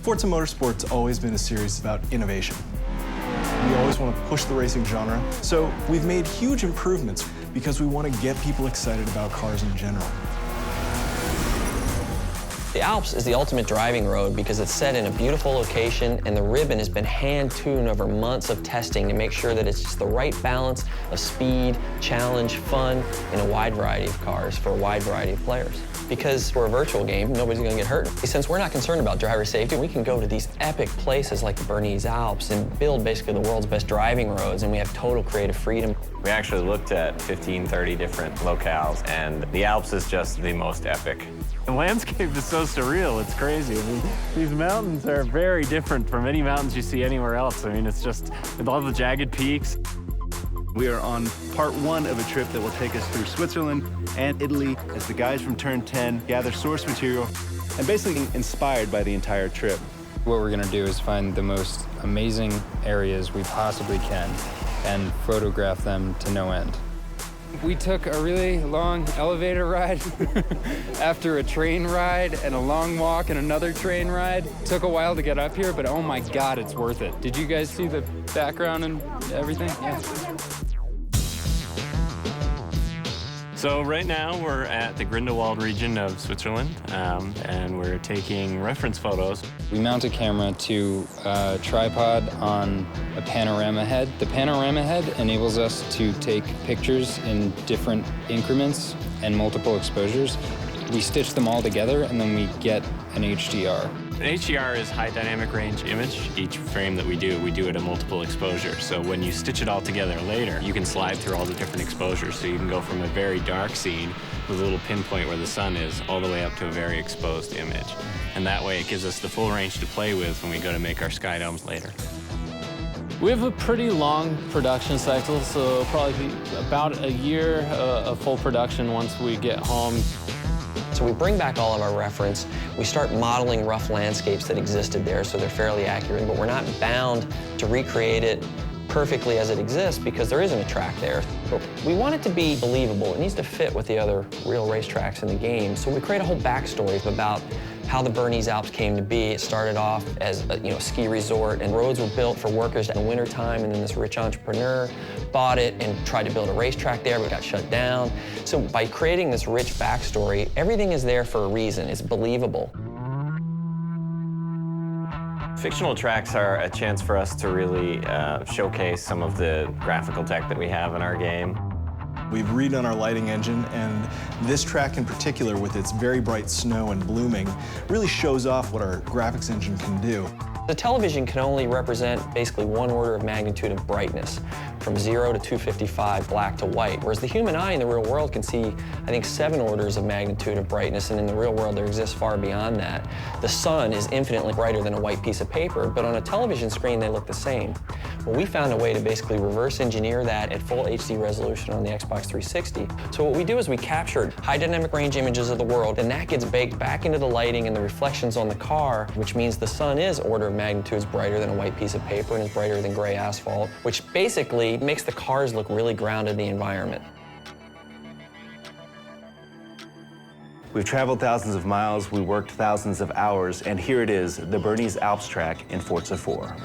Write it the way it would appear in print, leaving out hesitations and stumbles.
Forza Motorsport's always been a series about innovation. We always want to push the racing genre, so we've made huge improvements because we want to get people excited about cars in general. The Alps is the ultimate driving road because it's set in a beautiful location and the ribbon has been hand-tuned over months of testing to make sure that it's just the right balance of speed, challenge, fun, in a wide variety of cars for a wide variety of players. Because we're a virtual game, nobody's gonna get hurt. Since we're not concerned about driver safety, we can go to these epic places like the Bernese Alps and build basically the world's best driving roads, and we have total creative freedom. We actually looked at 15, 30 different locales, and the Alps is just the most epic. The landscape is so surreal, it's crazy. I mean, these mountains are very different from any mountains you see anywhere else. I mean, it's just with all the jagged peaks. We are on part one of a trip that will take us through Switzerland and Italy as the guys from Turn 10 gather source material and basically inspired by the entire trip. What we're gonna do is find the most amazing areas we possibly can and photograph them to no end. We took a really long elevator ride after a train ride and a long walk and another train ride. Took a while to get up here, but oh my God, it's worth it. Did you guys see the background and everything? Yeah. So right now we're at the Grindelwald region of Switzerland, and we're taking reference photos. We mount a camera to a tripod on a panorama head. The panorama head enables us to take pictures in different increments and multiple exposures. We stitch them all together and then we get an HDR. An HDR is high dynamic range image. Each frame that we do at a multiple exposure. So when you stitch it all together later, you can slide through all the different exposures. So you can go from a very dark scene with a little pinpoint where the sun is all the way up to a very exposed image. And that way it gives us the full range to play with when we go to make our sky domes later. We have a pretty long production cycle, so it'll probably be about a year of full production once we get home. So we bring back all of our reference, we start modeling rough landscapes that existed there so they're fairly accurate, but we're not bound to recreate it perfectly as it exists because there isn't a track there. But we want it to be believable. It needs to fit with the other real racetracks in the game. So we create a whole backstory about how the Bernese Alps came to be. It started off as a ski resort, and roads were built for workers in the wintertime, and then this rich entrepreneur bought it and tried to build a racetrack there, but got shut down. So by creating this rich backstory, everything is there for a reason. It's believable. Fictional tracks are a chance for us to really showcase some of the graphical tech that we have in our game. We've redone our lighting engine, and this track in particular, with its very bright snow and blooming, really shows off what our graphics engine can do. The television can only represent basically one order of magnitude of brightness, from 0 to 255, black to white, whereas the human eye in the real world can see, I think, 7 orders of magnitude of brightness, and in the real world there exists far beyond that. The sun is infinitely brighter than a white piece of paper, but on a television screen they look the same. Well, we found a way to basically reverse engineer that at full HD resolution on the Xbox 360. So what we do is we captured high dynamic range images of the world, and that gets baked back into the lighting and the reflections on the car, which means the sun is order of magnitudes brighter than a white piece of paper and is brighter than gray asphalt, which basically makes the cars look really grounded in the environment. We've traveled thousands of miles, we worked thousands of hours, and here it is, the Bernese Alps track in Forza 4.